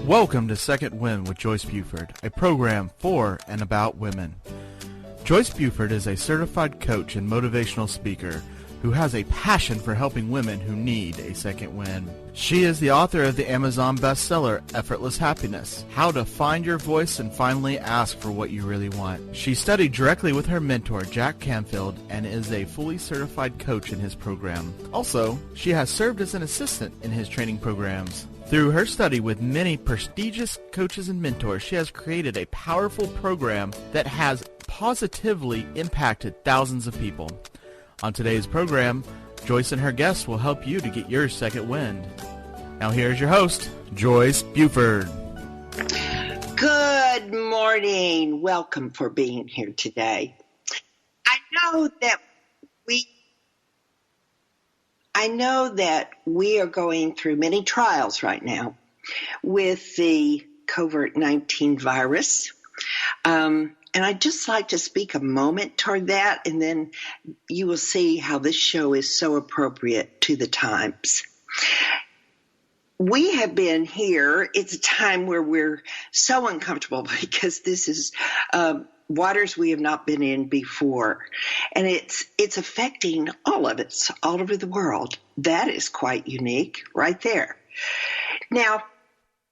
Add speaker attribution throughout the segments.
Speaker 1: Welcome to Second Wind with Joyce Buford, a program for and about women. Joyce Buford is a certified coach and motivational speaker who has a passion for helping women who need a second wind. She is the author of the Amazon bestseller, Effortless Happiness, How to Find Your Voice and Finally Ask for What You Really Want. She studied directly with her mentor, Jack Canfield, and is a fully certified coach in his program. Also, she has served as an assistant in his training programs. Through her study with many prestigious coaches and mentors, she has created a powerful program that has positively impacted thousands of people. On today's program, Joyce and her guests will help you to get your second wind. Now here's your host, Joyce Buford.
Speaker 2: Good morning. Welcome for being here today. I know that we are going through many trials right now with the COVID-19 virus. And I'd just like to speak a moment toward that, and then you will see how this show is so appropriate to the times. We have been here. It's a time where we're so uncomfortable because this is waters we have not been in before. And it's affecting all of us all over the world. That is quite unique right there. Now,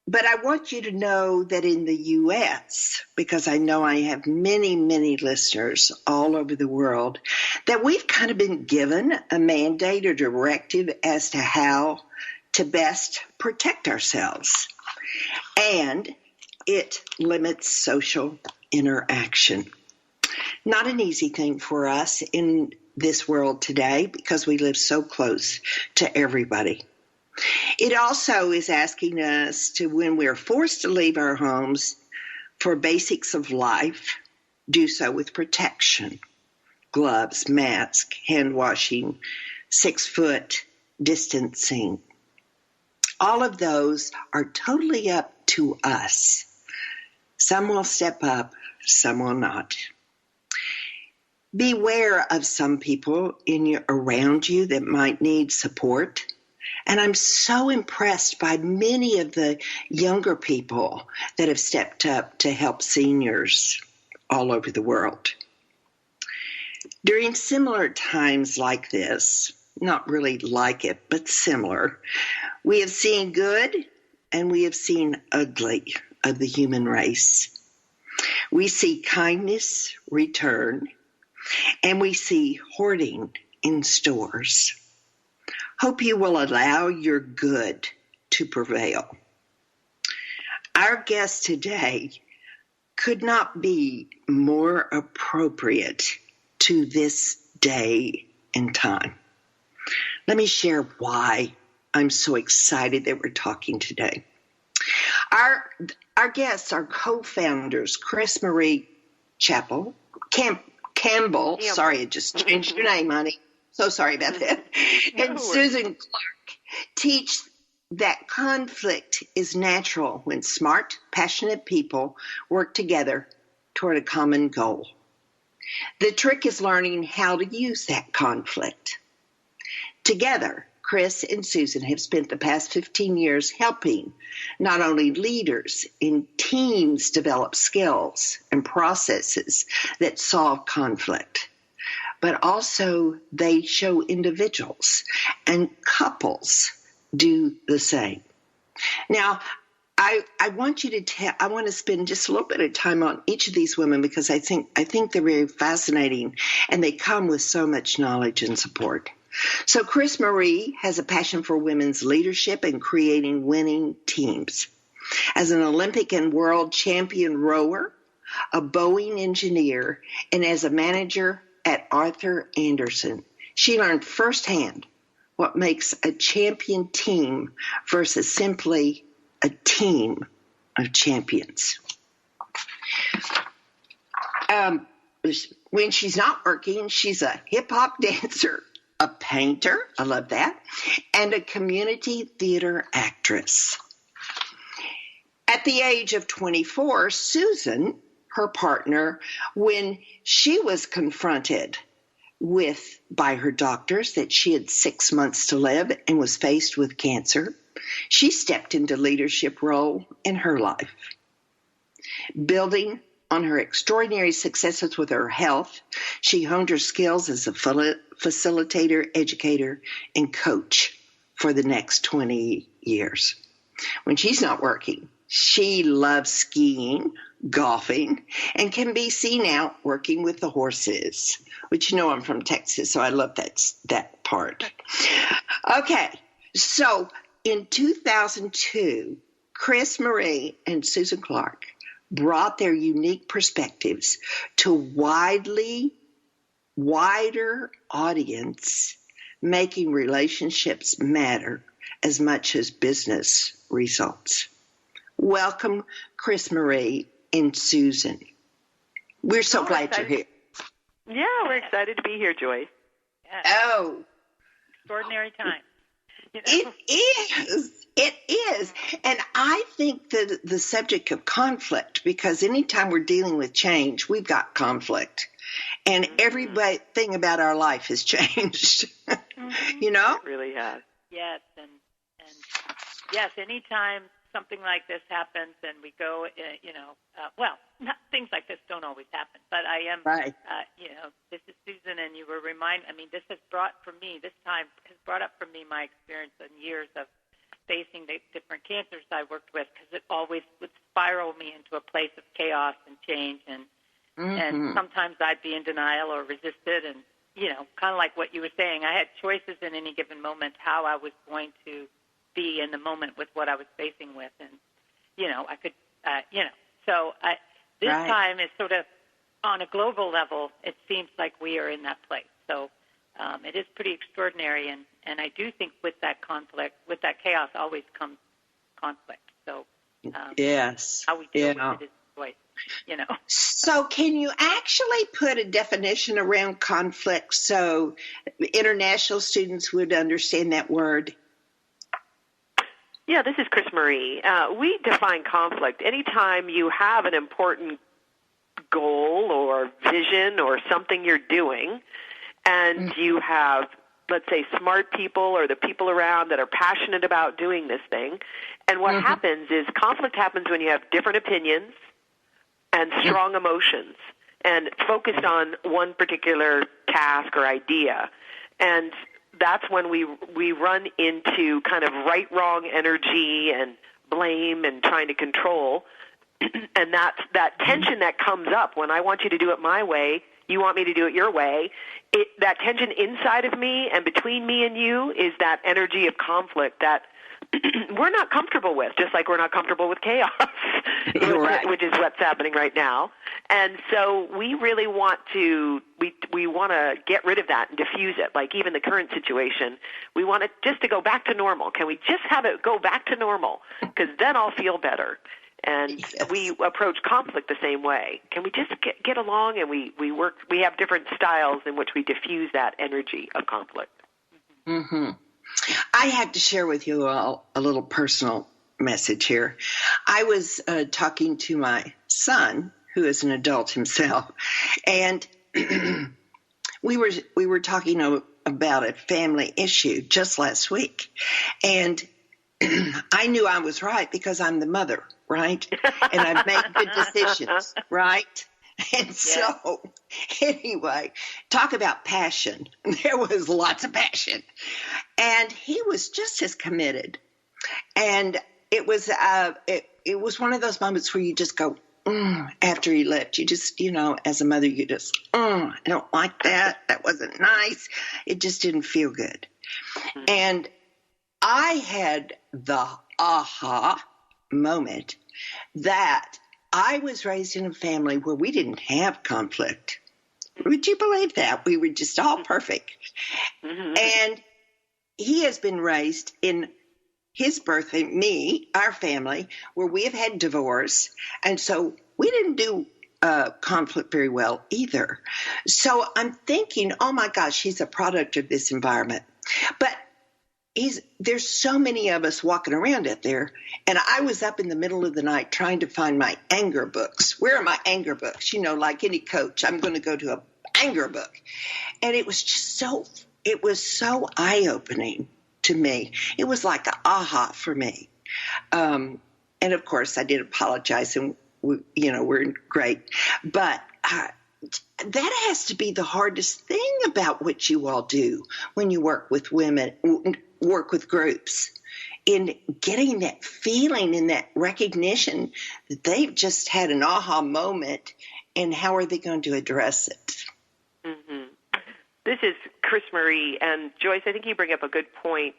Speaker 2: but I want you to know that in the U.S., because I know I have many, many listeners all over the world, that we've kind of been given a mandate or directive as to how to best protect ourselves. And it limits social interaction. Not an easy thing for us in this world today because we live so close to everybody. It also is asking us to, when we're forced to leave our homes for basics of life, do so with protection. Gloves, mask, hand washing, 6-foot distancing. All of those are totally up to us. Some will step up, some will not. Beware of some people around you that might need support. And I'm so impressed by many of the younger people that have stepped up to help seniors all over the world. During similar times like this, not really like it, but similar, we have seen good and we have seen ugly of the human race. We see kindness return, and we see hoarding in stores. Hope you will allow your good to prevail. Our guest today could not be more appropriate to this day and time. Let me share why I'm so excited that we're talking today. Our guests are co-founders, Chris Marie Campbell. Sorry, I just changed your name, honey. So sorry about that. And Susan Clark teach that conflict is natural when smart, passionate people work together toward a common goal. The trick is learning how to use that conflict. Together, Chris and Susan have spent the past 15 years helping not only leaders in teams develop skills and processes that solve conflict, but also they show individuals and couples do the same. Now, I want to spend just a little bit of time on each of these women because I think they're very fascinating and they come with so much knowledge and support. So Chris Marie has a passion for women's leadership and creating winning teams. As an Olympic and world champion rower, a Boeing engineer, and as a manager at Arthur Andersen, she learned firsthand what makes a champion team versus simply a team of champions. When she's not working, she's a hip-hop dancer, a painter, I love that, and a community theater actress. At the age of 24, Susan, her partner, when she was confronted by her doctors that she had 6 months to live and was faced with cancer, she stepped into leadership role in her life. Building on her extraordinary successes with her health, she honed her skills as a facilitator, educator, and coach for the next 20 years. When she's not working, she loves skiing, golfing, and can be seen out working with the horses, which I'm from Texas, so I love that part. Okay, so in 2002, Chris Marie and Susan Clark brought their unique perspectives to wider audience, making relationships matter as much as business results. Welcome, Chris Marie and Susan. We're so glad you're here.
Speaker 3: Yeah, we're excited to be here, Joyce.
Speaker 4: Yes.
Speaker 2: Oh.
Speaker 4: Extraordinary time.
Speaker 2: It is. And I think that the subject of conflict, because anytime we're dealing with change, we've got conflict. And everything about our life has changed.
Speaker 3: It really has.
Speaker 4: Yes, and yes, anytime something like this happens and we go, things like this don't always happen, but I am,
Speaker 2: right.
Speaker 4: This is Susan, and you were this has brought for me, this time has brought up for me my experience and years of facing the different cancers I worked with, because it always would spiral me into a place of chaos and change, and sometimes I'd be in denial or resisted, and, kind of like what you were saying, I had choices in any given moment how I was going to be in the moment with what I was facing with, and, I could, this
Speaker 2: right.
Speaker 4: time is sort of on a global level, it seems like we are in that place. So it is pretty extraordinary, and I do think with that conflict, with that chaos, always comes conflict. So
Speaker 2: yes,
Speaker 4: how we deal with it is choice,
Speaker 2: So can you actually put a definition around conflict so international students would understand that word?
Speaker 3: Yeah, this is Chris Marie. We define conflict anytime you have an important goal or vision or something you're doing, and you have, let's say, smart people or the people around that are passionate about doing this thing. And what happens is conflict happens when you have different opinions and strong emotions and focused on one particular task or idea. And that's when we run into kind of right-wrong energy and blame and trying to control. And that tension that comes up when I want you to do it my way, you want me to do it your way, that tension inside of me and between me and you is that energy of conflict that we're not comfortable with, just like we're not comfortable with chaos, which is what's happening right now. And so we really want to we want to get rid of that and diffuse it. Like even the current situation, we want it just to go back to normal. Can we just have it go back to normal? Because then I'll feel better. And we approach conflict the same way. Can we just get along, and we work? We have different styles in which we diffuse that energy of conflict.
Speaker 2: Mm-hmm. I have to share with you all a little personal message here. I was talking to my son, who is an adult himself, and we were talking about a family issue just last week, and I knew I was right because I'm the mother, right? And I've made good decisions, right? And so, anyway, talk about passion. There was lots of passion. And he was just as committed. And it was one of those moments where you just go, after he left. You just, as a mother, you just, I don't like that. That wasn't nice. It just didn't feel good. Mm-hmm. And I had the aha moment that I was raised in a family where we didn't have conflict. Would you believe that? We were just all perfect. Mm-hmm. And he has been raised in his birth, me, our family, where we have had divorce. And so we didn't do conflict very well either. So I'm thinking, oh my gosh, he's a product of this environment. But there's so many of us walking around out there, and I was up in the middle of the night trying to find my anger books. Where are my anger books? Like any coach, I'm going to go to an anger book. And it was just it was so eye-opening to me. It was like an aha for me. And of course, I did apologize, and we're great. But that has to be the hardest thing about what you all do when you work with women, work with groups, in getting that feeling and that recognition that they've just had an aha moment, and how are they going to address it?
Speaker 3: Mm-hmm. This is Chris Marie, and Joyce, I think you bring up a good point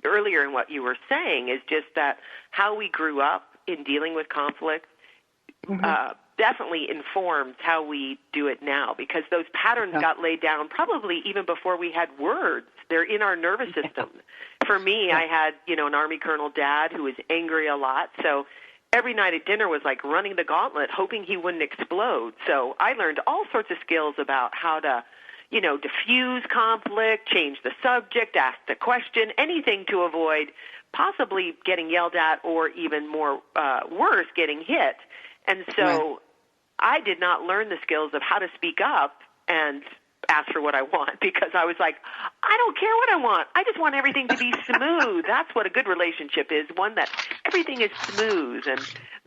Speaker 3: earlier in what you were saying, is just that how we grew up in dealing with conflict definitely informs how we do it now, because those patterns got laid down probably even before we had words. They're in our nervous system. For me, I had, an Army Colonel dad who was angry a lot, so every night at dinner was like running the gauntlet, hoping he wouldn't explode. So I learned all sorts of skills about how to, diffuse conflict, change the subject, ask the question, anything to avoid possibly getting yelled at, or even more worse, getting hit. And so I did not learn the skills of how to speak up and ask for what I want, because I was like, I don't care what I want. I just want everything to be smooth. That's what a good relationship is, one that everything is smooth. And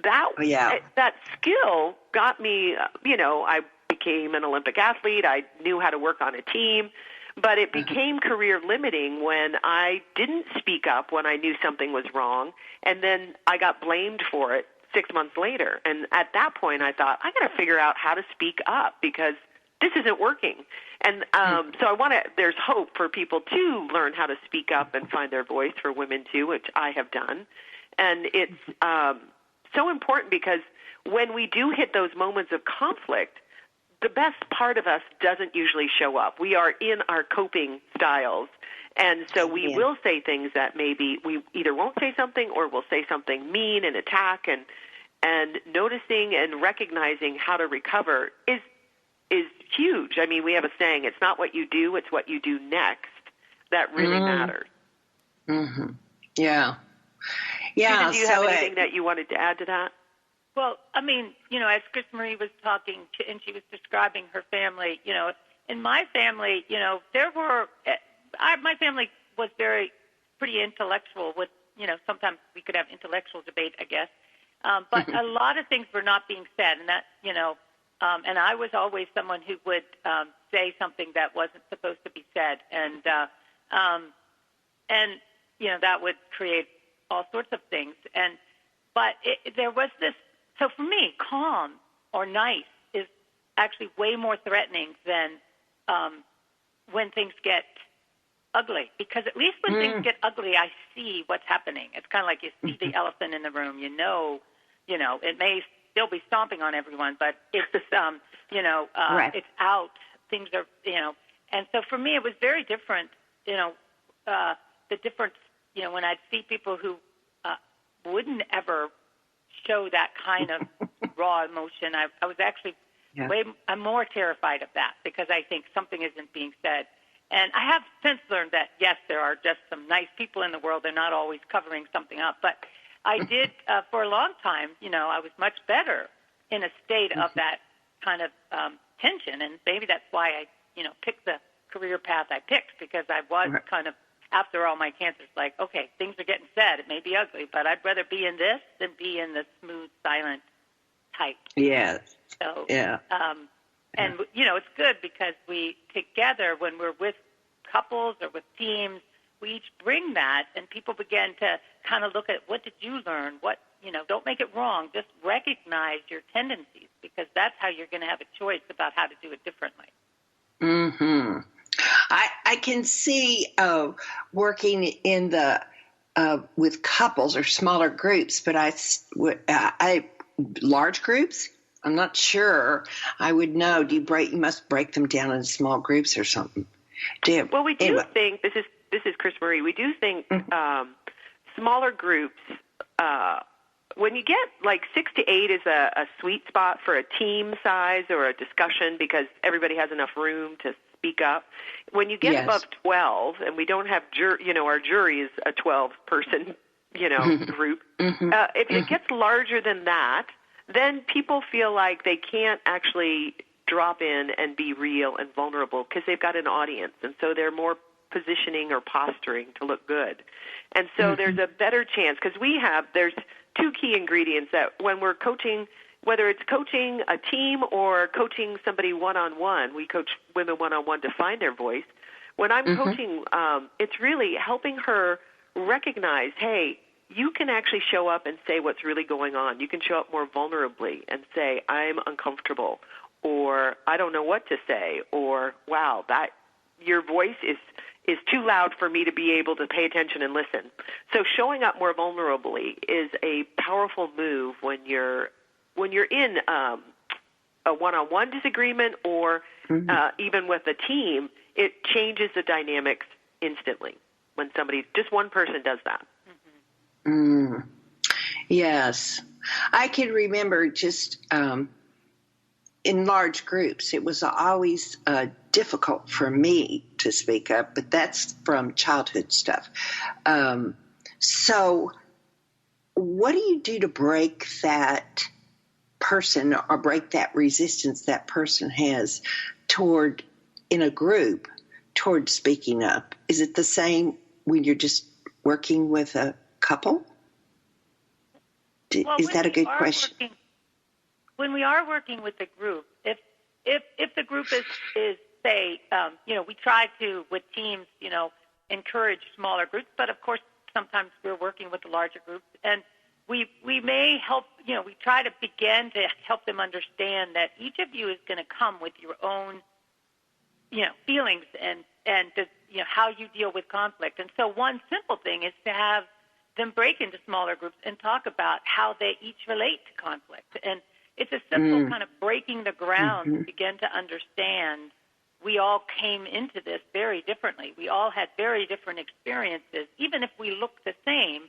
Speaker 3: that skill got me, I became an Olympic athlete. I knew how to work on a team. But it became career limiting when I didn't speak up when I knew something was wrong, and then I got blamed for it 6 months later. And at that point, I thought, I got to figure out how to speak up, because this isn't working. And so there's hope for people to learn how to speak up and find their voice, for women too, which I have done. And it's so important, because when we do hit those moments of conflict, the best part of us doesn't usually show up. We are in our coping styles. And so we will say things that maybe we either won't say something, or we'll say something mean and attack, and noticing and recognizing how to recover is huge. I mean, we have a saying, it's not what you do, it's what you do next that really matters.
Speaker 2: Mm-hmm. Yeah. Yeah.
Speaker 3: Susan, do you have anything that you wanted to add to that?
Speaker 4: Well, I mean, as Chris Marie was talking, and she was describing her family, in my family, there were... my family was pretty intellectual with, sometimes we could have intellectual debate, I guess. But a lot of things were not being said, and that, and I was always someone who would say something that wasn't supposed to be said. And that would create all sorts of things. But there was this, so for me, calm or nice is actually way more threatening than when things get ugly, because at least when things get ugly, I see what's happening. It's kind of like you see the elephant in the room. It may still be stomping on everyone, but it's it's out. Things are, and so for me, it was very different. The difference, when I'd see people who wouldn't ever show that kind of raw emotion, I was actually I'm more terrified of that, because I think something isn't being said. And I have since learned that, yes, there are just some nice people in the world. They're not always covering something up. But I did, for a long time, I was much better in a state of that kind of tension. And maybe that's why I, picked the career path I picked, because I was kind of, after all my cancers, like, okay, things are getting said. It may be ugly, but I'd rather be in this than be in the smooth, silent type.
Speaker 2: Yes.
Speaker 4: So, and, it's good, because we together, when we're with couples or with teams, we each bring that, and people begin to kind of look at, what did you learn? What, don't make it wrong. Just recognize your tendencies, because that's how you're going to have a choice about how to do it differently.
Speaker 2: Mm-hmm. I can see working in the with couples or smaller groups, but I large groups, I'm not sure. I would know. You must break them down in small groups or something.
Speaker 3: Well, we do think, this is Chris Marie, we do think smaller groups, when you get like 6 to 8 is a sweet spot for a team size or a discussion, because everybody has enough room to speak up. When you get above 12, and we don't have our jury is a 12-person, group. If it gets larger than that, then people feel like they can't actually drop in and be real and vulnerable because they've got an audience, and so they're more positioning or posturing to look good. And so there's a better chance, because there's two key ingredients that when we're coaching, whether it's coaching a team or coaching somebody one-on-one, we coach women one-on-one to find their voice. When I'm coaching, it's really helping her recognize, hey, you can actually show up and say what's really going on. You can show up more vulnerably and say, I'm uncomfortable, or I don't know what to say, or wow, that your voice is too loud for me to be able to pay attention and listen. So showing up more vulnerably is a powerful move when you're in a one-on-one disagreement or even with a team. It changes the dynamics instantly when just one person does that.
Speaker 2: Yes. I can remember just in large groups, it was always difficult for me to speak up, but that's from childhood stuff. So what do you do to break that person or break that resistance that person has in a group toward speaking up? Is it the same when you're just working with a couple? Is that a good question?
Speaker 4: When we are working with a group, if the group is say, we try to, with teams, encourage smaller groups, but of course sometimes we're working with the larger groups, and we may help, we try to begin to help them understand that each of you is going to come with your own, feelings and how you deal with conflict. And so one simple thing is to have them break into smaller groups and talk about how they each relate to conflict. And it's a simple kind of breaking the ground to begin to understand we all came into this very differently. We all had very different experiences, even if we look the same.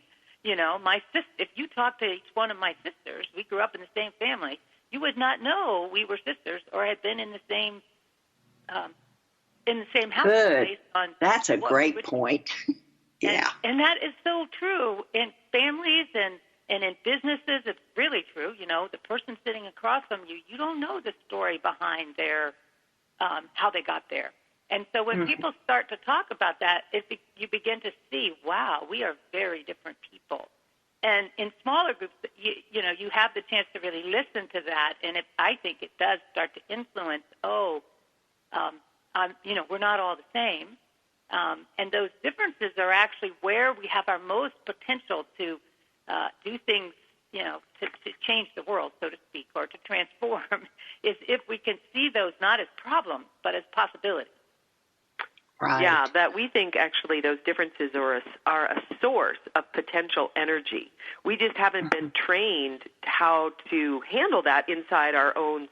Speaker 4: My sister, if you talk to each one of my sisters, we grew up in the same family, you would not know we were sisters or had been in the same house.
Speaker 2: Good.
Speaker 4: Based on
Speaker 2: that's a great point. Yeah.
Speaker 4: And that is so true in families and in businesses. It's really true. The person sitting across from you, you don't know the story behind their how they got there. And so when people start to talk about that, you begin to see, wow, we are very different people. And in smaller groups, you have the chance to really listen to that, and I think it does start to influence. We're not all the same. And those differences are actually where we have our most potential to do things, to change the world, so to speak, or to transform, is if we can see those not as problems, but as possibilities.
Speaker 2: Right.
Speaker 3: Yeah, that we think actually those differences are a source of potential energy. We just haven't been trained how to handle that inside our own,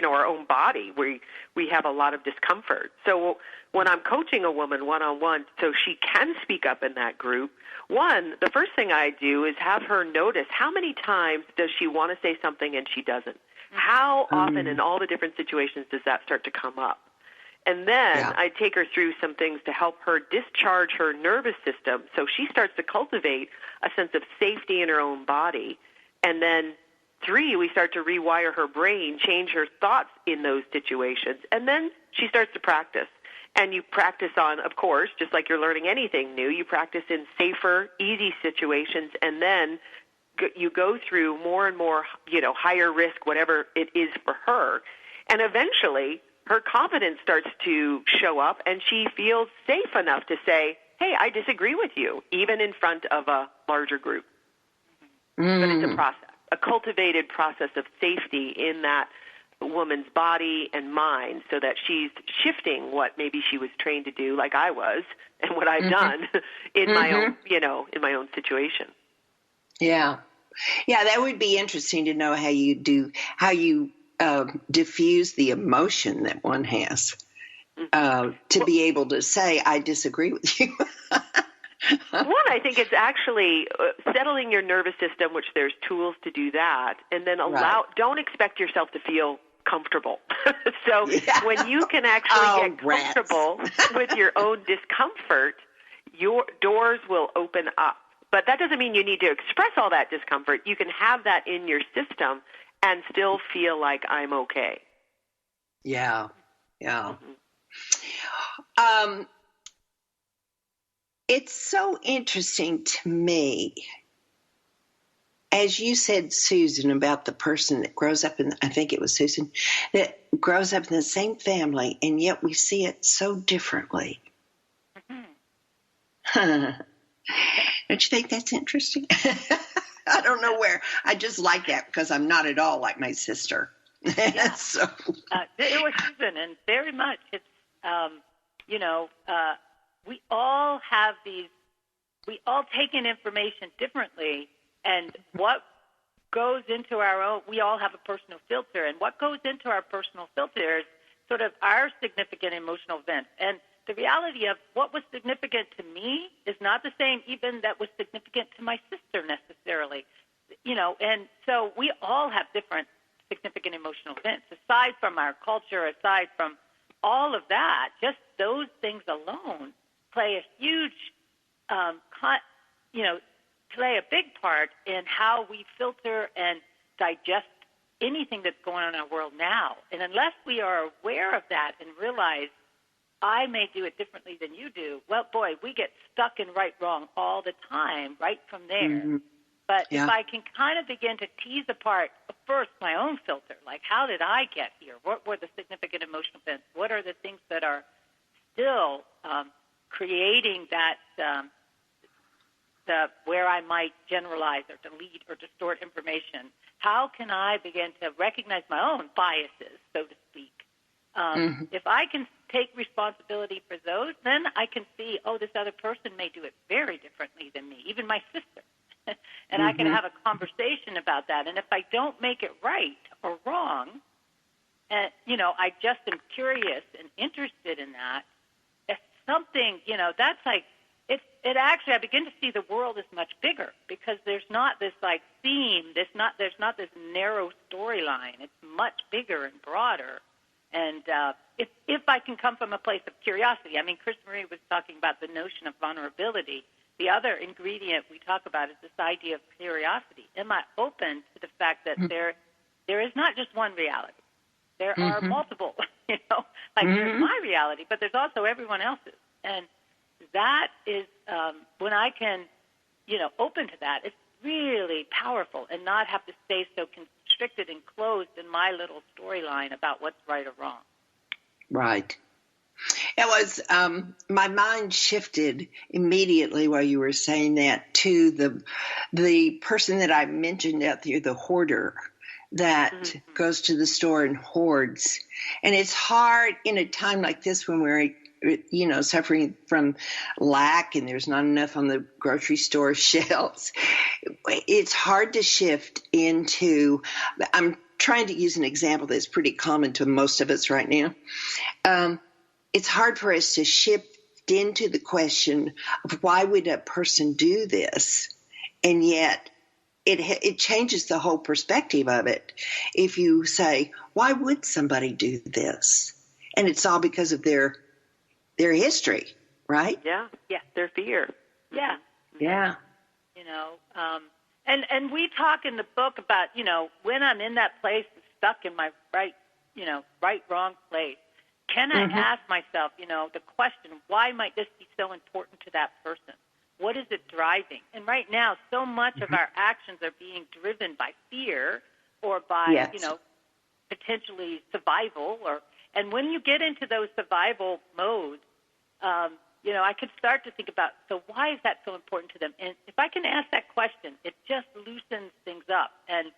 Speaker 3: our own body. We have a lot of discomfort. So when I'm coaching a woman one-on-one so she can speak up in that group, the first thing I do is have her notice how many times does she want to say something and she doesn't. How often in all the different situations does that start to come up? And then I take her through some things to help her discharge her nervous system so she starts to cultivate a sense of safety in her own body. And then 3, we start to rewire her brain, change her thoughts in those situations. And then she starts to practice. And you practice on, of course, just like you're learning anything new, you practice in safer, easy situations, and then you go through more and more, higher risk, whatever it is for her. And eventually her confidence starts to show up, and she feels safe enough to say, hey, I disagree with you, even in front of a larger group. But it's a process, a cultivated process of safety in that woman's body and mind, so that she's shifting what maybe she was trained to do, like I was, and what I've done in my own, in my own situation.
Speaker 2: Yeah. Yeah, that would be interesting to know how you diffuse the emotion that one has to be able to say, I disagree with you.
Speaker 3: I think it's actually settling your nervous system, which there's tools to do that, and then don't expect yourself to feel comfortable. So when you can actually get comfortable with your own discomfort, your doors will open up. But that doesn't mean you need to express all that discomfort. You can have that in your system and still feel like I'm okay.
Speaker 2: Yeah. Yeah. It's so interesting to me, as you said, Susan, about the person that grows up in, I think it was Susan, that grows up in the same family, and yet we see it so differently. Don't you think that's interesting? I don't know where. I just like that because I'm not at all like my sister.
Speaker 4: Yeah.
Speaker 2: So.
Speaker 4: It was Susan, and very much. It's, we all have we all take in information differently, and what goes into our own, we all have a personal filter, and what goes into our personal filter is sort of our significant emotional events. And the reality of what was significant to me is not the same even that was significant to my sister necessarily. And so we all have different significant emotional events. Aside from our culture, aside from all of that, just those things alone play a huge, play a big part in how we filter and digest anything that's going on in our world now. And unless we are aware of that and realize I may do it differently than you do, well, boy, we get stuck in right, wrong all the time, right from there. Mm-hmm. But if I can kind of begin to tease apart first my own filter, like how did I get here? What were the significant emotional events? What are the things that are still creating that where I might generalize or delete or distort information? How can I begin to recognize my own biases, so to speak? If I can take responsibility for those, then I can see, this other person may do it very differently than me, even my sister. And I can have a conversation about that. And if I don't make it right or wrong, I just am curious and interested in that, it's something, that's like, it actually, I begin to see the world as much bigger because there's not this like theme, there's not this narrow storyline. It's much bigger and broader. And if I can come from a place of curiosity, I mean, Chris Marie was talking about the notion of vulnerability. The other ingredient we talk about is this idea of curiosity. Am I open to the fact that there is not just one reality? There are multiple, there's my reality, but there's also everyone else's. And that is, when I can, open to that, it's really powerful and not have to stay so constricted and closed in my little storyline about what's right or wrong.
Speaker 2: Right. It was, my mind shifted immediately while you were saying that to the person that I mentioned out there, the hoarder that goes to the store and hoards. And it's hard in a time like this when we're, suffering from lack and there's not enough on the grocery store shelves. It's hard to shift into, I'm trying to use an example that's pretty common to most of us right now. It's hard for us to shift into the question of why would a person do this? And yet it changes the whole perspective of it. If you say, why would somebody do this? And it's all because of their history, right?
Speaker 3: Yeah, their fear.
Speaker 4: Yeah.
Speaker 2: Yeah.
Speaker 4: And we talk in the book about, when I'm in that place, stuck in my right, wrong place, can I ask myself, the question, why might this be so important to that person? What is it driving? And right now, so much of our actions are being driven by fear or by, potentially survival. And when you get into those survival modes, I could start to think about, so why is that so important to them? And if I can ask that question, it just loosens things up and,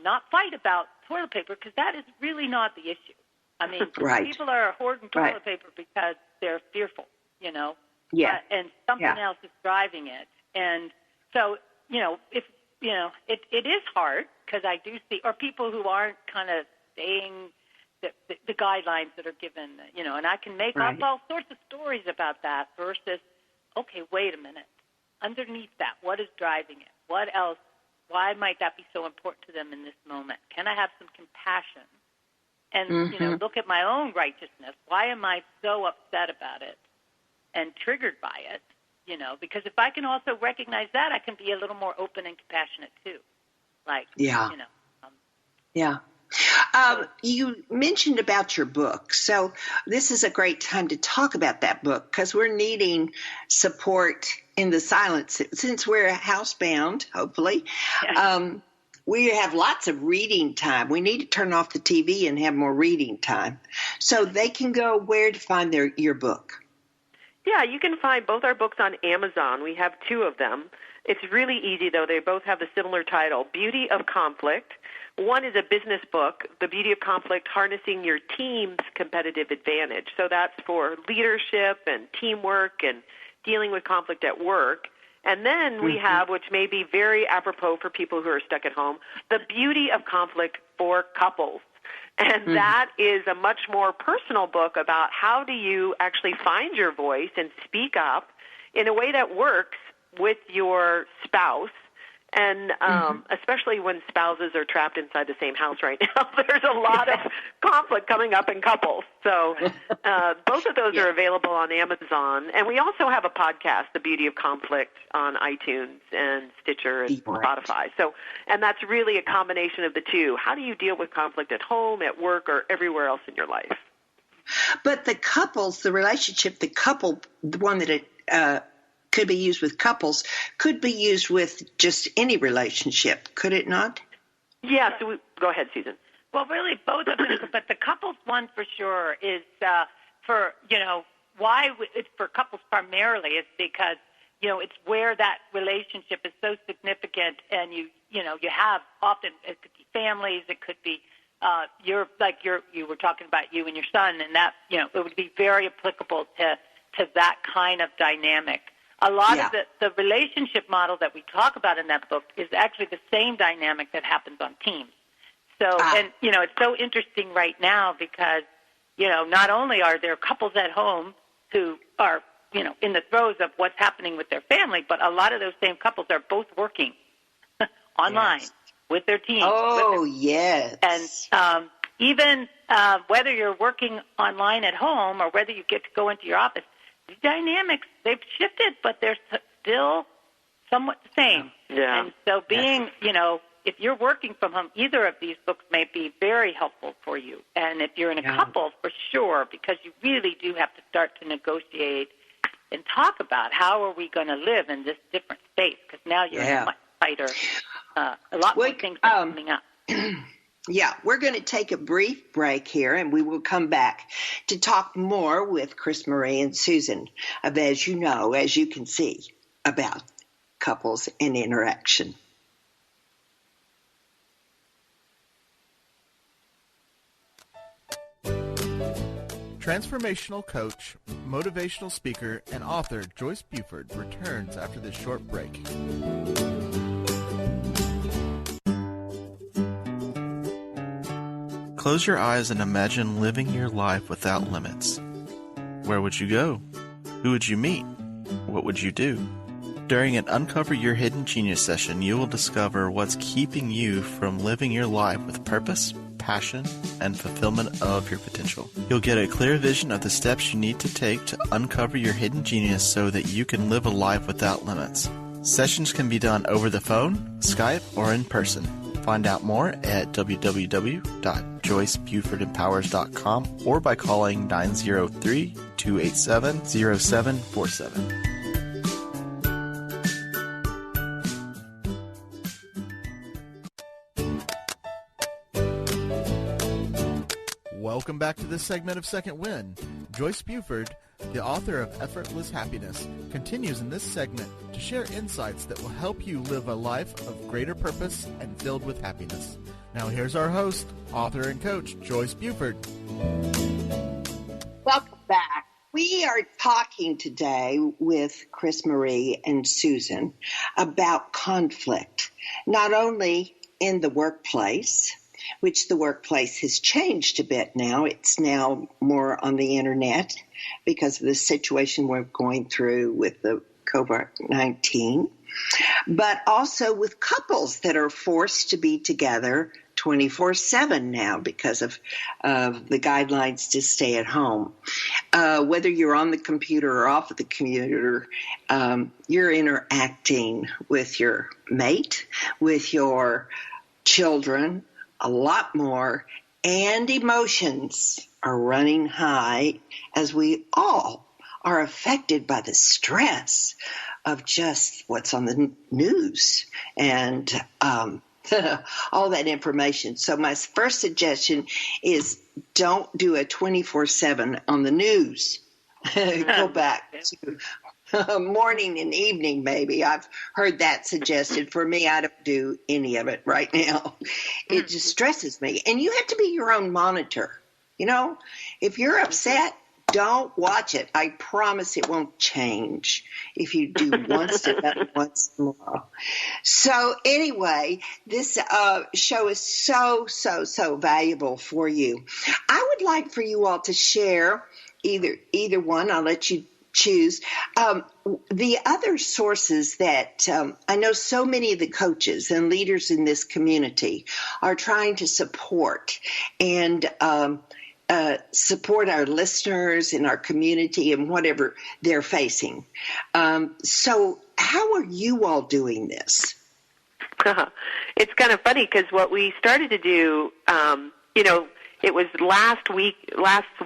Speaker 4: not fight about toilet paper because that is really not the issue. I mean, people are hoarding toilet paper because they're fearful,
Speaker 2: Yeah.
Speaker 4: And something else is driving it. And so, if, it is hard because I do see, or people who aren't kind of staying the guidelines that are given, and I can make up all sorts of stories about that versus, okay, wait a minute. Underneath that, what is driving it? What else? Why might that be so important to them in this moment? Can I have some compassion? And, look at my own righteousness. Why am I so upset about it and triggered by it? Because if I can also recognize that, I can be a little more open and compassionate too.
Speaker 2: You mentioned about your book. So this is a great time to talk about that book because we're needing support in the silence. Since we're housebound, hopefully, we have lots of reading time. We need to turn off the TV and have more reading time. So they can go where to find your book?
Speaker 3: Yeah, you can find both our books on Amazon. We have 2 of them. It's really easy, though. They both have the similar title, Beauty of Conflict. One is a business book, The Beauty of Conflict, Harnessing Your Team's Competitive Advantage. So that's for leadership and teamwork and dealing with conflict at work. And then we have, which may be very apropos for people who are stuck at home, The Beauty of Conflict for Couples. And that is a much more personal book about how do you actually find your voice and speak up in a way that works with your spouse. And especially when spouses are trapped inside the same house right now, there's a lot of conflict coming up in couples. So both of those are available on Amazon. And we also have a podcast, The Beauty of Conflict, on iTunes and Stitcher and Spotify. So, and that's really a combination of the 2. How do you deal with conflict at home, at work, or everywhere else in your life?
Speaker 2: But the couples, the relationship, the couple, the one that it could be used with couples, could be used with just any relationship, could it not?
Speaker 3: Yeah, so go ahead, Susan.
Speaker 4: Well, really both of them, but the couples one for sure is for, why it's for couples primarily is because, it's where that relationship is so significant and you have often, it could be families, it could be you were talking about you and your son, and that, it would be very applicable to that kind of dynamic. A lot of the relationship model that we talk about in that book is actually the same dynamic that happens on teams. So, and, it's so interesting right now because, not only are there couples at home who are, in the throes of what's happening with their family, but a lot of those same couples are both working online with their teams.
Speaker 2: Oh, yes.
Speaker 4: And even whether you're working online at home or whether you get to go into your office, the dynamics, they've shifted, but they're still somewhat the same.
Speaker 3: Yeah.
Speaker 4: And so being, if you're working from home, either of these books may be very helpful for you. And if you're in a couple, for sure, because you really do have to start to negotiate and talk about how are we going to live in this different space, because now you're in a much tighter, a lot more things are coming up.
Speaker 2: Yeah, we're going to take a brief break here, and we will come back to talk more with Chris Marie and Susan of, as you can see, about couples and interaction.
Speaker 1: Transformational coach, motivational speaker, and author Joyce Buford returns after this short break. Close your eyes and imagine living your life without limits. Where would you go? Who would you meet? What would you do? During an Uncover Your Hidden Genius session, you will discover what's keeping you from living your life with purpose, passion, and fulfillment of your potential. You'll get a clear vision of the steps you need to take to uncover your hidden genius so that you can live a life without limits. Sessions can be done over the phone, Skype, or in person. Find out more at www.joycebufordempowers.com or by calling 903-287-0747. Welcome back to this segment of Second Wind. Joyce Buford, the author of Effortless Happiness, continues in this segment to share insights that will help you live a life of greater purpose and filled with happiness. Now here's our host, author and coach, Joyce Buford.
Speaker 2: Welcome back. We are talking today with Chris Marie and Susan about conflict, not only in the workplace, which the workplace has changed a bit now. It's now more on the internet because of the situation we're going through with the COVID-19, but also with couples that are forced to be together 24/7 now because of the guidelines to stay at home. Whether you're on the computer or off of the computer, you're interacting with your mate, with your children, a lot more, and emotions are running high as we all are affected by the stress of just what's on the news and all that information. So my first suggestion is don't do a 24/7 on the news. Go back to morning and evening, maybe. I've heard that suggested. For me, I don't do any of it right now. It just stresses me. And you have to be your own monitor. You know, if you're upset, don't watch it. I promise it won't change if you do once today, once tomorrow. So anyway, this show is so valuable for you. I would like for you all to share either one. I'll let you choose. The other sources that I know so many of the coaches and leaders in this community are trying to support and support our listeners in our community and whatever they're facing. So how are you all doing this?
Speaker 3: It's kind of funny because what we started to do, it was last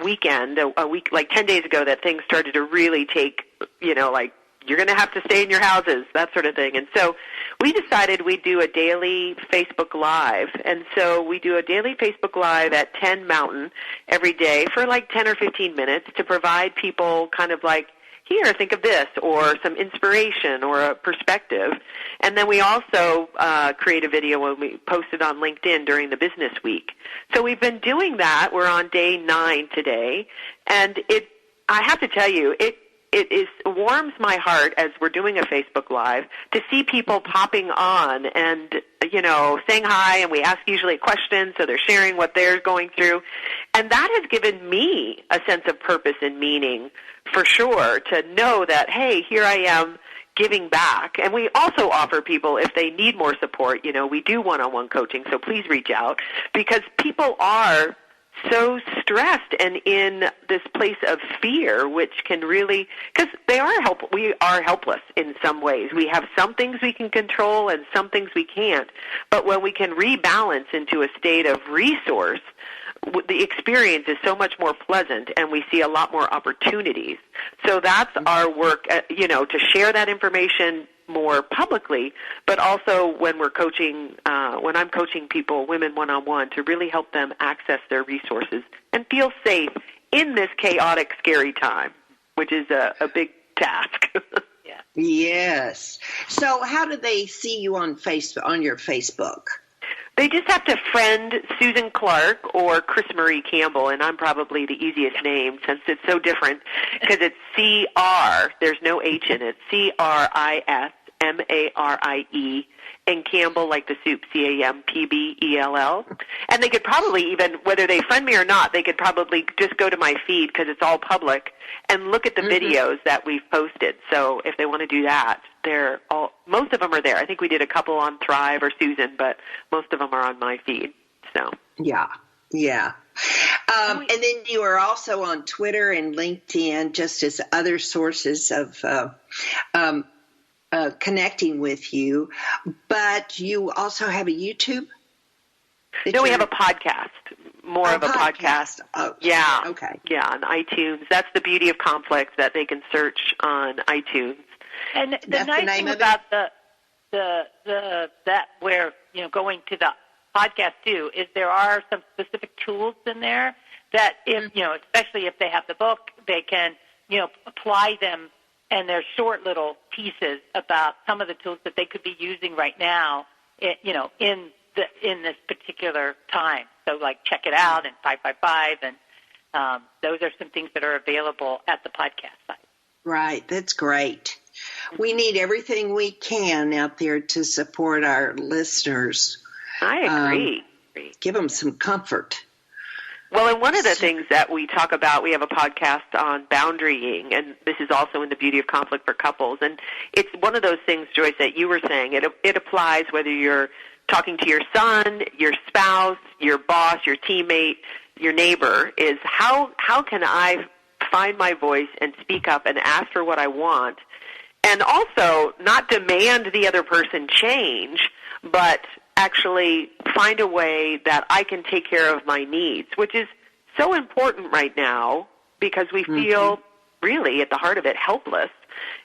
Speaker 3: weekend, a week, like 10 days ago, that things started to really take, like, you're going to have to stay in your houses, that sort of thing. And so we decided we'd do a daily Facebook Live. And so we do a daily Facebook Live at 10 Mountain every day for like 10 or 15 minutes to provide people kind of like, here, think of this, or some inspiration or a perspective. And then we also create a video when we post it on LinkedIn during the business week. So we've been doing that. We're on day 9 today. And I have to tell you, it warms my heart as we're doing a Facebook Live to see people popping on and, saying hi, and we ask usually questions, so they're sharing what they're going through. And that has given me a sense of purpose and meaning, for sure, to know that, hey, here I am giving back. And we also offer people, if they need more support, we do one-on-one coaching, so please reach out, because people are so stressed and in this place of fear, which can really, because we are helpless in some ways. We have some things we can control and some things we can't. But when we can rebalance into a state of resource, the experience is so much more pleasant, and we see a lot more opportunities. So that's our work, to share that information more publicly, but also when we're coaching, when I'm coaching people, women one-on-one, to really help them access their resources and feel safe in this chaotic, scary time, which is a big task.
Speaker 4: Yeah.
Speaker 2: Yes. So how do they see you on your Facebook?
Speaker 3: They just have to friend Susan Clark or Chris Marie Campbell, and I'm probably the easiest name since it's so different, because it's C-R, there's no H in it, C-R-I-S-M-A-R-I-E, and Campbell like the soup, C-A-M-P-B-E-L-L. And they could probably even, whether they friend me or not, they could probably just go to my feed, because it's all public, and look at the videos that we've posted. So if they want to do that, most of them are there. I think we did a couple on Thrive or Susan, but most of them are on my feed. So
Speaker 2: yeah. And then you are also on Twitter and LinkedIn, just as other sources of connecting with you. But you also have a YouTube?
Speaker 3: No, we have a podcast. More of a podcast.
Speaker 2: Oh,
Speaker 3: yeah.
Speaker 2: Okay.
Speaker 3: Yeah, on iTunes. That's the beauty of Conflict, that they can search on iTunes.
Speaker 4: And the nice thing about that where going to the podcast too is there are some specific tools in there that especially if they have the book, they can apply them, and they're short little pieces about some of the tools that they could be using right now in this particular time. So like Check It Out and 555, and those are some things that are available at the podcast site.
Speaker 2: Right, that's great. We need everything we can out there to support our listeners.
Speaker 3: I agree.
Speaker 2: Give them some comfort.
Speaker 3: Well, and one of the things that we talk about, we have a podcast on boundarying, and this is also in the beauty of conflict for couples. And it's one of those things, Joyce, that you were saying. It applies whether you're talking to your son, your spouse, your boss, your teammate, your neighbor, is how can I find my voice and speak up and ask for what I want, and also not demand the other person change, but actually find a way that I can take care of my needs, which is so important right now because we feel really at the heart of it helpless,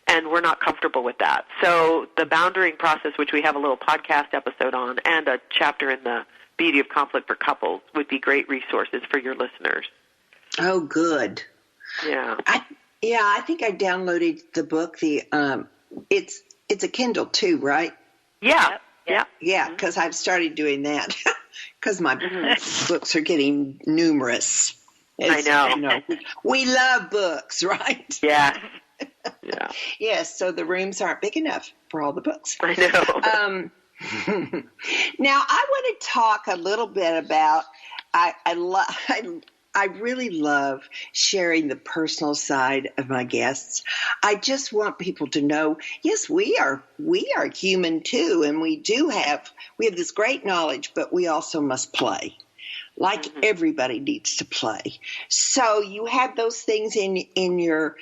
Speaker 3: and we're not comfortable with that. So the boundarying process, which we have a little podcast episode on and a chapter in the Beauty of Conflict for Couples, would be great resources for your listeners.
Speaker 2: Oh, good.
Speaker 3: Yeah.
Speaker 2: I think I downloaded the book. It's a Kindle too, right?
Speaker 3: Yeah.
Speaker 2: Yeah, because I've started doing that because my books are getting numerous.
Speaker 3: I know.
Speaker 2: You know, we love books, right?
Speaker 3: Yeah.
Speaker 2: Yes, so the rooms aren't big enough for all the books.
Speaker 3: I know.
Speaker 2: Now, I want to talk a little bit about, I really love sharing the personal side of my guests. I just want people to know, yes, we are human too, and we have this great knowledge, but we also must play. Like everybody needs to play. So you have those things in your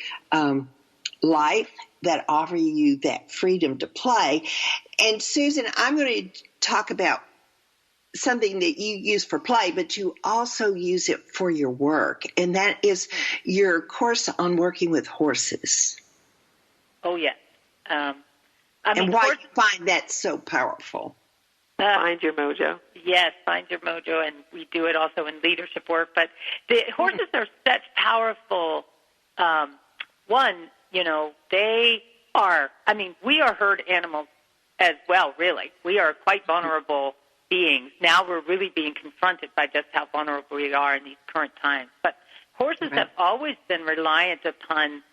Speaker 2: life that offer you that freedom to play. And Susan, I'm going to talk about something that you use for play, but you also use it for your work, and that is your course on working with horses.
Speaker 4: Oh, yes.
Speaker 2: And why do you find that so powerful?
Speaker 3: Find your mojo.
Speaker 4: Yes, find your mojo, and we do it also in leadership work. But the horses are such powerful. They are. I mean, we are herd animals as well. Really, we are quite vulnerable beings. Now we're really being confronted by just how vulnerable we are in these current times. But horses have always been reliant upon.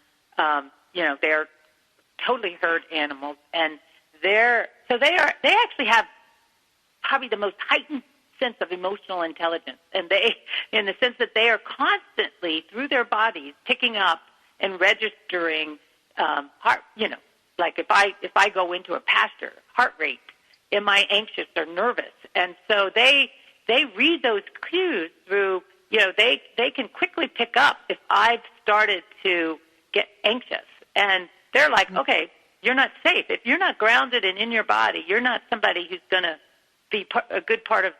Speaker 4: They're totally herd animals, and they actually have probably the most heightened sense of emotional intelligence, and they, in the sense that they are constantly through their bodies picking up and registering heart. Like if I go into a pasture, heart rate, am I anxious or nervous? And so they read those cues through. They can quickly pick up if I've started to get anxious, and they're like, okay, you're not safe. If you're not grounded and in your body, you're not somebody who's going to be a good part of,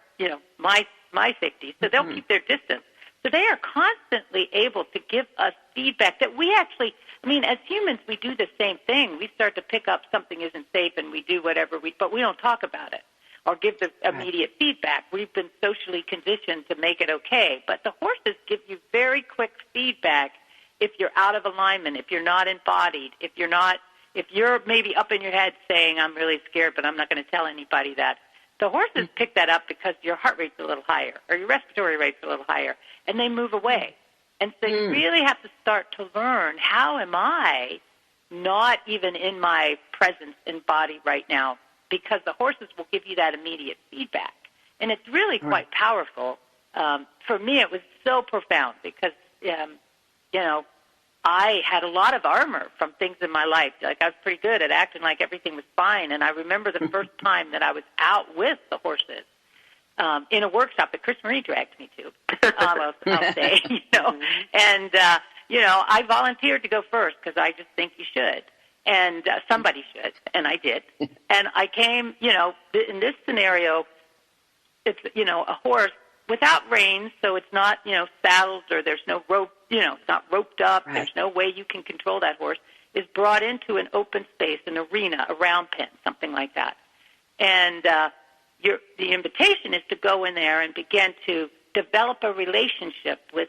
Speaker 4: my safety. So they'll keep their distance. So they are constantly able to give us feedback that we actually, as humans, we do the same thing. We start to pick up something isn't safe and we do whatever but we don't talk about it or give the immediate feedback. We've been socially conditioned to make it okay. But the horses give you very quick feedback if you're out of alignment, if you're not embodied, if you're maybe up in your head saying, I'm really scared, but I'm not going to tell anybody that. The horses pick that up because your heart rate's a little higher or your respiratory rate's a little higher, and they move away. And so you really have to start to learn, how am I not even in my presence and body right now? Because the horses will give you that immediate feedback. And it's really quite powerful. For me, it was so profound because, I had a lot of armor from things in my life. Like I was pretty good at acting like everything was fine. And I remember the first time that I was out with the horses in a workshop that Chris Marie dragged me to, I'll say, And, I volunteered to go first because I just think you should. And somebody should, and I did. And I came, in this scenario, it's, a horse without reins, so it's not, saddled or there's no rope, it's not roped up. Right. There's no way you can control that horse, is brought into an open space, an arena, a round pen, something like that. And the invitation is to go in there and begin to develop a relationship with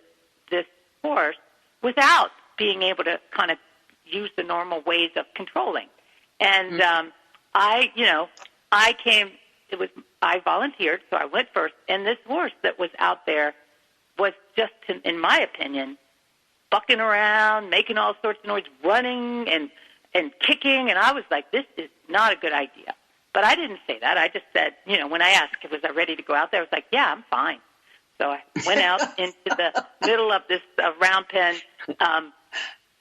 Speaker 4: this horse without being able to kind of use the normal ways of controlling. And I volunteered, so I went first. And this horse that was out there was just, in my opinion, bucking around, making all sorts of noise, running and kicking. And I was like, this is not a good idea. But I didn't say that. I just said, when I asked, was I ready to go out there? I was like, yeah, I'm fine. So I went out into the middle of this round pen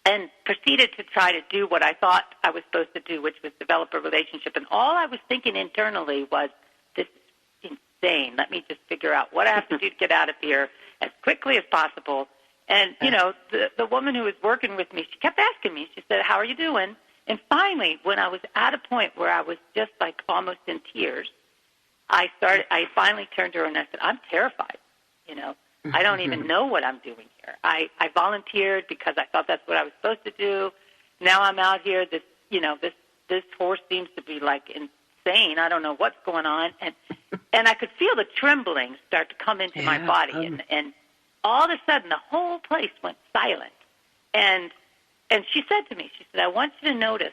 Speaker 4: and proceeded to try to do what I thought I was supposed to do, which was develop a relationship. And all I was thinking internally was, this is insane. Let me just figure out what I have to do to get out of here as quickly as possible. And, the woman who was working with me, she kept asking me, she said, how are you doing? And finally, when I was at a point where I was just like almost in tears, I finally turned to her and I said, I'm terrified. You know, I don't even know what I'm doing here. I volunteered because I thought that's what I was supposed to do. Now I'm out here. This horse seems to be like insane. I don't know what's going on. And I could feel the trembling start to come into my body. And all of a sudden, the whole place went silent. And she said to me, she said, I want you to notice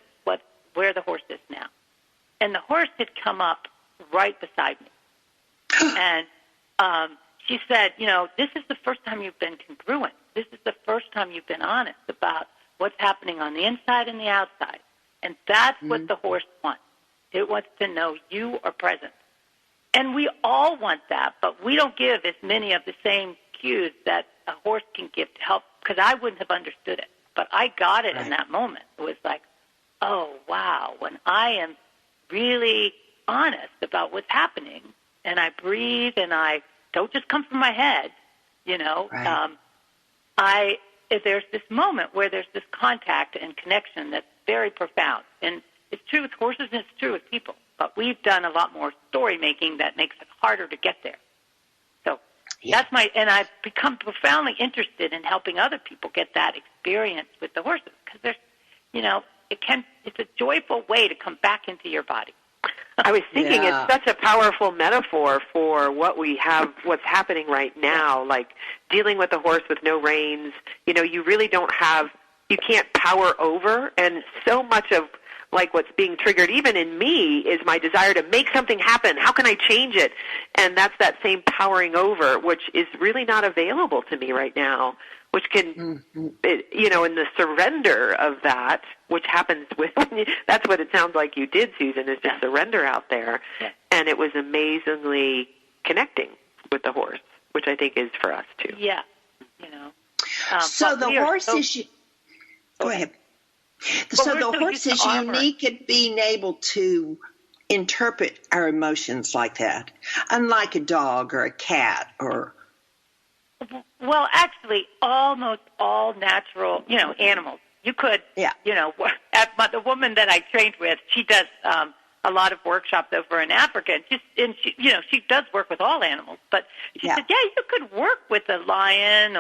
Speaker 4: where the horse is now. And the horse had come up right beside me. And she said, you know, this is the first time you've been congruent. This is the first time you've been honest about what's happening on the inside and the outside. And that's what the horse wants. It wants to know you are present. And we all want that, but we don't give as many of the same cues that a horse can give to help, because I wouldn't have understood it. But I got it in that moment. It was like, oh, wow, when I am really honest about what's happening, and I breathe, and I don't just come from my head, you know, there's this moment where there's this contact and connection that's very profound. And it's true with horses and it's true with people. But we've done a lot more story making that makes it harder to get there. So and I've become profoundly interested in helping other people get that experience with the horses, because there's, you know, it's a joyful way to come back into your body.
Speaker 3: I was thinking it's such a powerful metaphor for what's happening right now, like dealing with a horse with no reins. You know, you really you can't power over, and so much of like what's being triggered even in me is my desire to make something happen. How can I change it? And that's that same powering over, which is really not available to me right now, which can, you know, in the surrender of that, which happens that's what it sounds like you did, Susan, is just surrender out there. Yeah. And it was amazingly connecting with the horse, which I think is for us too.
Speaker 4: Yeah, you know.
Speaker 2: So the horse is... Go ahead. So the horse is unique at being able to interpret our emotions like that, unlike a dog or a cat or...
Speaker 4: Well, actually, almost all natural, you know, animals. You could, you know, the woman that I trained with, she does a lot of workshops over in Africa, and she, you know, she does work with all animals. But she said, you could work with a lion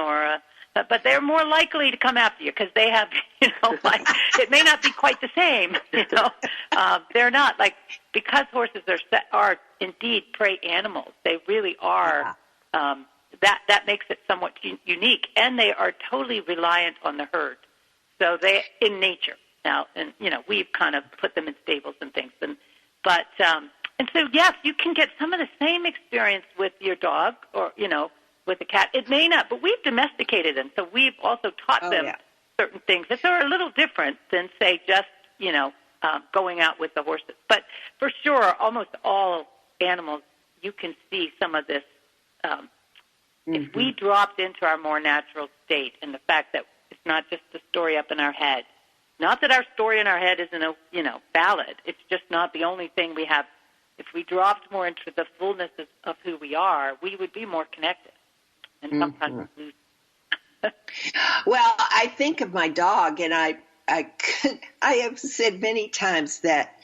Speaker 4: but they're more likely to come after you because they have, you know, like it may not be quite the same, you know. They're not like, because horses are indeed prey animals. They really are. That makes it somewhat unique, and they are totally reliant on the herd. So they in nature now, and you know, we've kind of put them in stables and things, and so yes, you can get some of the same experience with your dog, or you know, with a cat. It may not, but we've domesticated them, so we've also taught them certain things that are a little different than, say, just, you know, going out with the horses. But for sure, almost all animals, you can see some of this. If we dropped into our more natural state, and the fact that it's not just the story up in our head, not that our story in our head isn't, you know, valid. It's just not the only thing we have. If we dropped more into the fullness of who we are, we would be more connected. And sometimes we lose.
Speaker 2: Well, I think of my dog, and I have said many times that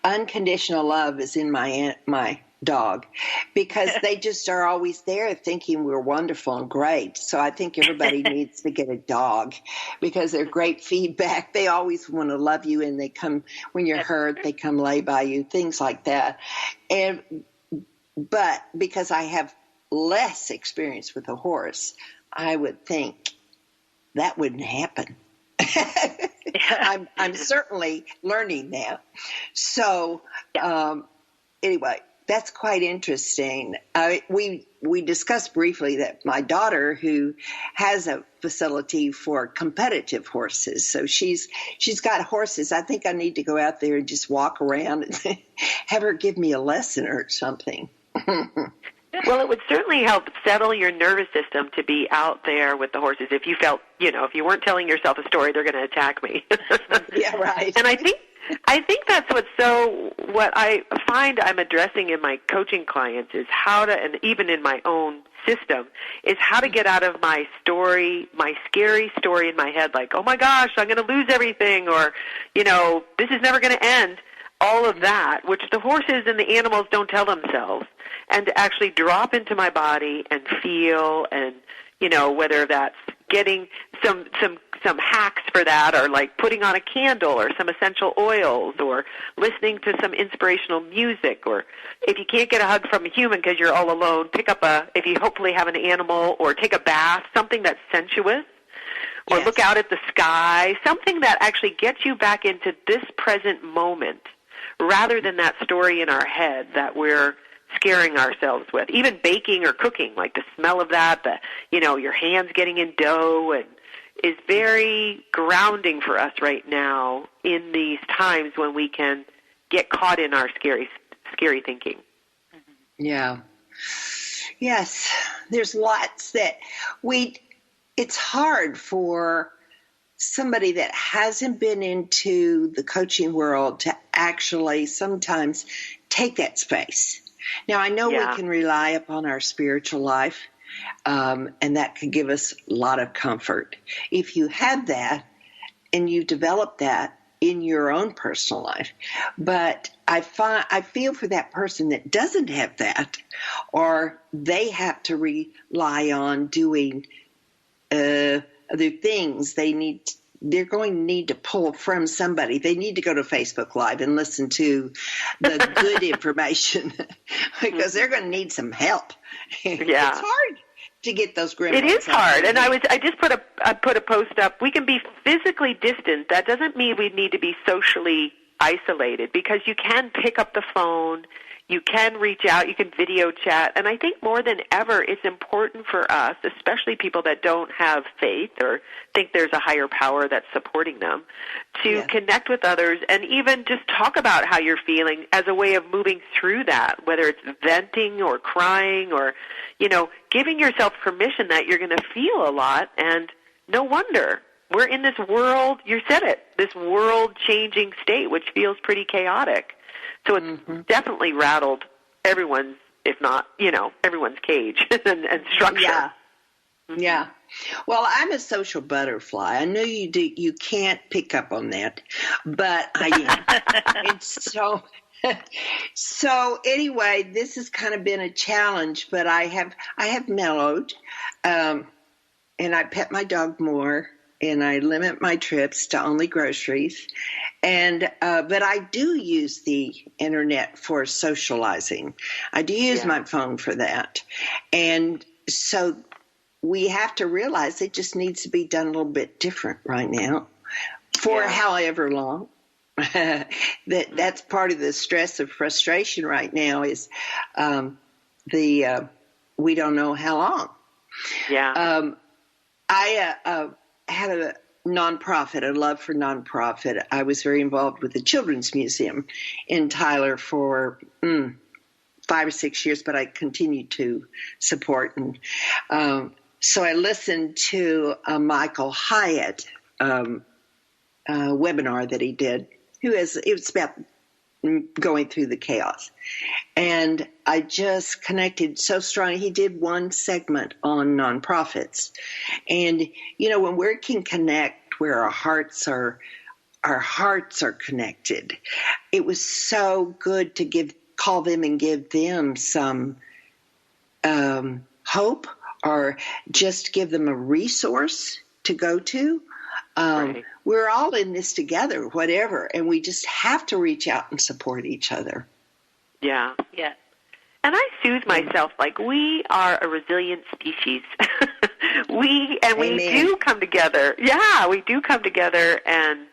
Speaker 2: unconditional love is in my dog, because they just are always there thinking we're wonderful and great. So I think everybody needs to get a dog, because they're great feedback. They always want to love you, and they come when you're hurt, they come lay by you, things like that. But because I have less experience with a horse, I would think that wouldn't happen. I'm certainly learning that. So anyway, that's quite interesting. We discussed briefly that my daughter, who has a facility for competitive horses, so she's got horses. I think I need to go out there and just walk around and have her give me a lesson or something.
Speaker 3: Well, it would certainly help settle your nervous system to be out there with the horses. If you felt, you know, if you weren't telling yourself a story, they're going to attack me.
Speaker 2: Yeah, right.
Speaker 3: And I think that's what I find I'm addressing in my coaching clients is how to, and even in my own system, is how to get out of my story, my scary story in my head, like, oh my gosh, I'm going to lose everything, or, you know, this is never going to end. all of that, which the horses and the animals don't tell themselves, and to actually drop into my body and feel, and whether that's getting some hacks for that, or like putting on a candle or some essential oils, or listening to some inspirational music, or if you can't get a hug from a human because you're all alone, if you hopefully have an animal, or take a bath, something that's sensuous, or look out at the sky, something that actually gets you back into this present moment, rather than that story in our head that we're scaring ourselves with. Even baking or cooking, like the smell of that, your hands getting in dough, and is very grounding for us right now in these times when we can get caught in our scary thinking.
Speaker 2: Yeah. Yes. There's lots that it's hard for somebody that hasn't been into the coaching world to actually sometimes take that space. Now, I know we can rely upon our spiritual life, and that can give us a lot of comfort. If you have that and you develop that in your own personal life, but I feel for that person that doesn't have that, or they have to rely on doing other things. They're going to need to pull from somebody. They need to go to Facebook Live and listen to the good information because they're going to need some help. Yeah. It's hard to get those gremlins.
Speaker 3: It is hard. And I just put a post up. We can be physically distant. That doesn't mean we need to be socially isolated, because you can pick up the phone, you can reach out, you can video chat, and I think more than ever it's important for us, especially people that don't have faith or think there's a higher power that's supporting them, to connect with others and even just talk about how you're feeling as a way of moving through that, whether it's venting or crying or, giving yourself permission that you're going to feel a lot. And no wonder. We're in this world, you said it, this world-changing state, which feels pretty chaotic. So it's definitely rattled everyone's, if not, everyone's cage and structure.
Speaker 2: Yeah. Yeah. Well, I'm a social butterfly. I know you do. You can't pick up on that, but I am. It's so anyway, this has kind of been a challenge, but I have mellowed, and I pet my dog more, and I limit my trips to only groceries. And but I do use the internet for socializing. I do use my phone for that. And so we have to realize it just needs to be done a little bit different right now for however long. That's part of the stress of frustration right now is we don't know how long.
Speaker 3: Yeah.
Speaker 2: I had a nonprofit, a love for nonprofit. I was very involved with the Children's Museum in Tyler for 5 or 6 years, but I continued to support. And so I listened to a Michael Hyatt webinar that he did. It was about going through the chaos. And I just connected so strong. He did one segment on nonprofits. And, when we can connect where our hearts are connected, it was so good to call them and give them some hope, or just give them a resource to go to. Right. We're all in this together, whatever, and we just have to reach out and support each other.
Speaker 3: Yeah. Yeah. And I soothe myself like we are a resilient species. we do come together. Yeah, we do come together, and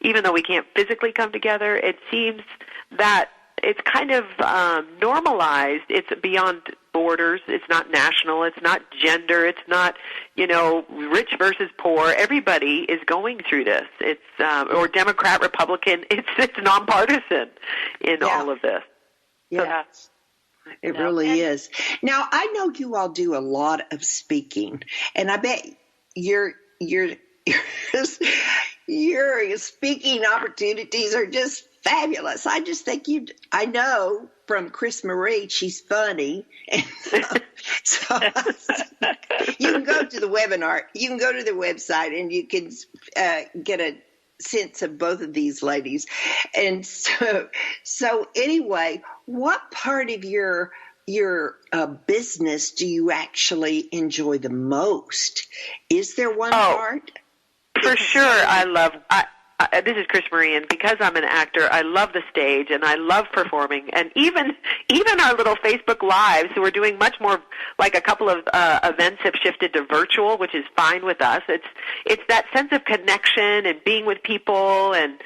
Speaker 3: even though we can't physically come together, it seems that it's kind of normalized. It's beyond borders. It's not national. It's not gender. It's not, rich versus poor. Everybody is going through this. It's or Democrat, Republican. It's nonpartisan in all of this.
Speaker 2: Yeah, it really is. Now, I know you all do a lot of speaking, and I bet your speaking opportunities are just fabulous. I just think I know from Chris Marie, she's funny. And so you can go to the webinar, you can go to the website, and you can get sense of both of these ladies. And so anyway, what part of your business do you actually enjoy the most? Is there one part?
Speaker 3: For sure, I love. This is Chris Marie, and because I'm an actor, I love the stage and I love performing. And even our little Facebook Lives, who are doing much more, like a couple of events have shifted to virtual, which is fine with us. It's that sense of connection and being with people, and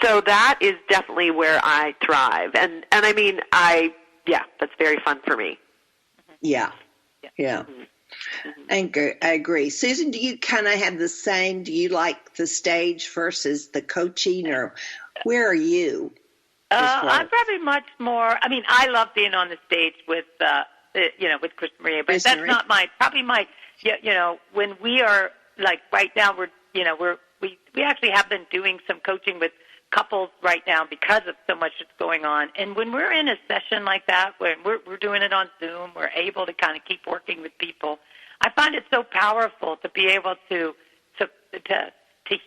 Speaker 3: so that is definitely where I thrive. And I mean, that's very fun for me.
Speaker 2: Yeah. Mm-hmm. I agree. Susan, do you kind of have the same? Do you like the stage versus the coaching, or where are you?
Speaker 4: I'm probably much more. I mean, I love being on the stage with Chris Marie, but that's not my. When we are like right now, we actually have been doing some coaching with couples right now because of so much that's going on. And when we're in a session like that, when we're doing it on Zoom, we're able to kind of keep working with people. I find it so powerful to be able to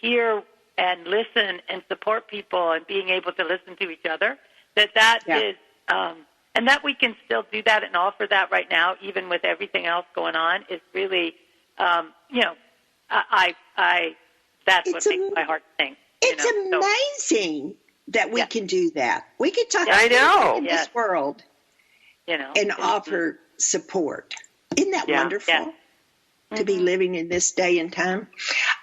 Speaker 4: hear and listen and support people, and being able to listen to each other. That is, and that we can still do that and offer that right now, even with everything else going on, is really, that's what makes my heart sing.
Speaker 2: It's amazing that we can do that. We can talk in this world, and offer support. Isn't that wonderful to be living in this day and time?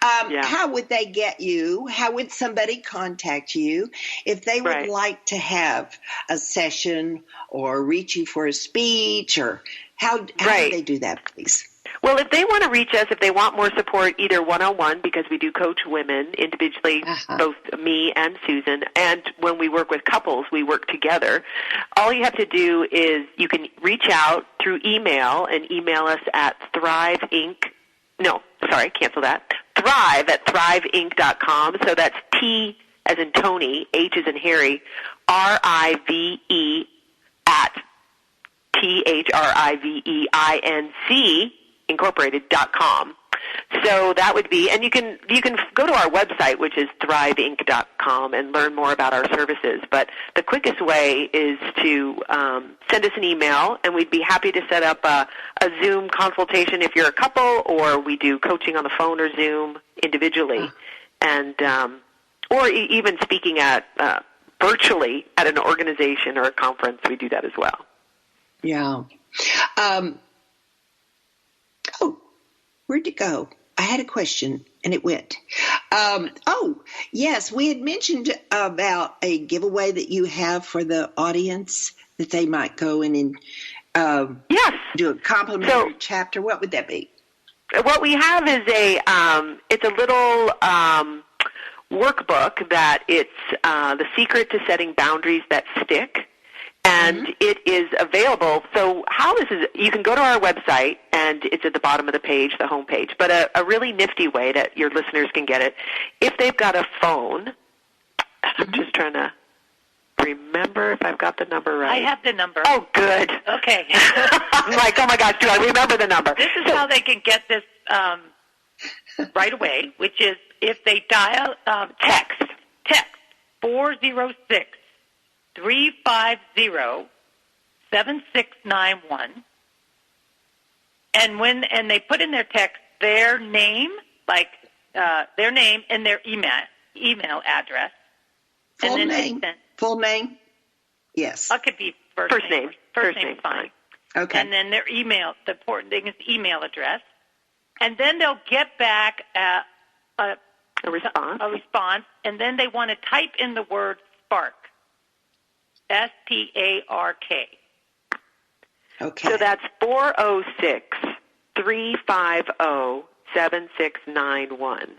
Speaker 2: How would they get you? How would somebody contact you if they would like to have a session or reach you for a speech? Or how do they do that, please?
Speaker 3: Well, if they want to reach us, if they want more support, either one-on-one, because we do coach women individually, both me and Susan, and when we work with couples, we work together. All you have to do is you can reach out through email and email us at Thrive at thriveinc.com. So that's T as in Tony, H as in Harry, RIVE at THRIVEINC Incorporated.com. So that would be, and you can go to our website, which is thriveinc.com, and learn more about our services. But the quickest way is to send us an email, and we'd be happy to set up a Zoom consultation if you're a couple, or we do coaching on the phone or Zoom individually, and or even speaking at virtually at an organization or a conference. We do that as well.
Speaker 2: Yeah. Where'd it go? I had a question, and it went. Yes, we had mentioned about a giveaway that you have for the audience, that they might go in and do a complimentary chapter. What would that be?
Speaker 3: What we have is it's a little workbook that it's The Secret to Setting Boundaries That Stick. And it is available. So how this is, you can go to our website, and it's at the bottom of the page, the home page. But a really nifty way that your listeners can get it, if they've got a phone, I'm just trying to remember if I've got the number right.
Speaker 4: I have the number.
Speaker 3: Oh, good.
Speaker 4: Okay.
Speaker 3: I'm like, oh my gosh, do I remember the number?
Speaker 4: This is how they can get this right away, which is if they dial text 406. 350-7691, and they put in their text their name, their name and their email address.
Speaker 2: Full name? Yes.
Speaker 4: It could be first name. First name, fine.
Speaker 2: Okay.
Speaker 4: And then their email. The important thing is email address, and then they'll get back a response, and then they want to type in the word SPARK. SPARK.
Speaker 2: Okay.
Speaker 3: So that's 406-350-7691.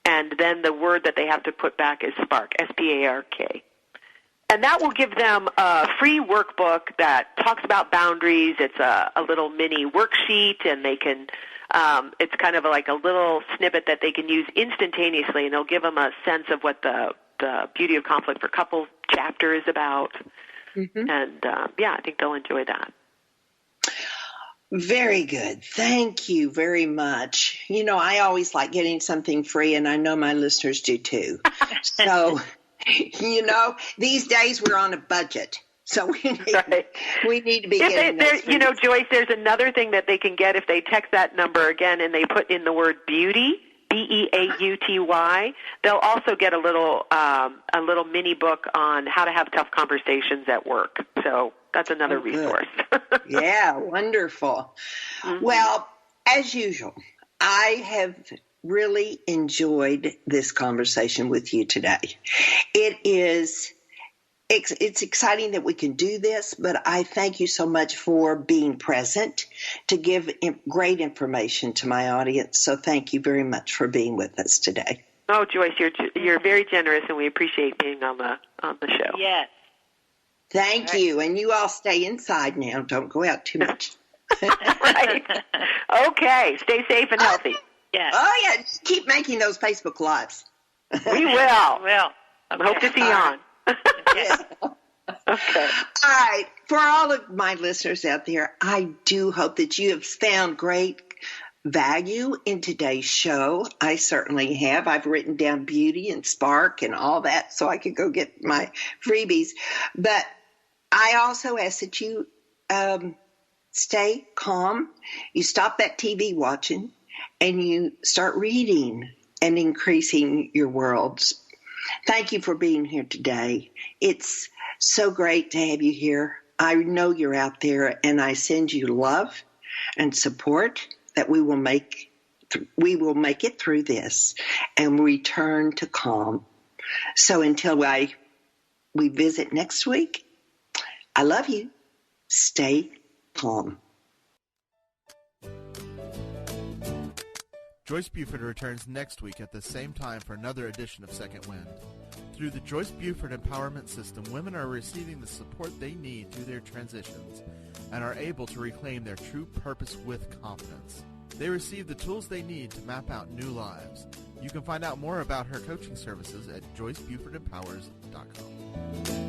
Speaker 3: And then the word that they have to put back is SPARK, SPARK. And that will give them a free workbook that talks about boundaries. It's a little mini worksheet, and they can it's kind of like a little snippet that they can use instantaneously, and it'll give them a sense of what the Beauty of Conflict for Couples chapter is about. And, I think they'll enjoy that.
Speaker 2: Very good. Thank you very much. You know, I always like getting something free, and I know my listeners do too. So, you know, these days we're on a budget. So we need to be getting those.
Speaker 3: You know, Joyce, there's another thing that they can get if they text that number again and they put in the word beauty, BEAUTY. They'll also get a little mini book on how to have tough conversations at work. So that's another resource.
Speaker 2: Yeah, wonderful. Mm-hmm. Well, as usual, I have really enjoyed this conversation with you today. It's exciting that we can do this, but I thank you so much for being present to give great information to my audience. So thank you very much for being with us today.
Speaker 3: Oh, Joyce, you're very generous, and we appreciate being on the show.
Speaker 4: Yes.
Speaker 2: Thank you, and you all stay inside now. Don't go out too much.
Speaker 3: Right. Okay. Stay safe and healthy.
Speaker 4: Yes.
Speaker 2: Oh yeah. Just keep making those Facebook Lives.
Speaker 3: We will. Okay. Hope to see you on.
Speaker 2: Yeah. Okay. All right. For all of my listeners out there, I do hope that you have found great value in today's show. I certainly have. I've written down beauty and spark and all that so I could go get my freebies. But I also ask that you stay calm. You stop that TV watching and you start reading and increasing your worlds. Thank you for being here today. It's so great to have you here. I know you're out there, and I send you love and support that we will make it through this and return to calm. So until we visit next week, I love you. Stay calm.
Speaker 1: Joyce Buford returns next week at the same time for another edition of Second Wind. Through the Joyce Buford Empowerment System, women are receiving the support they need through their transitions and are able to reclaim their true purpose with confidence. They receive the tools they need to map out new lives. You can find out more about her coaching services at joycebufordempowers.com.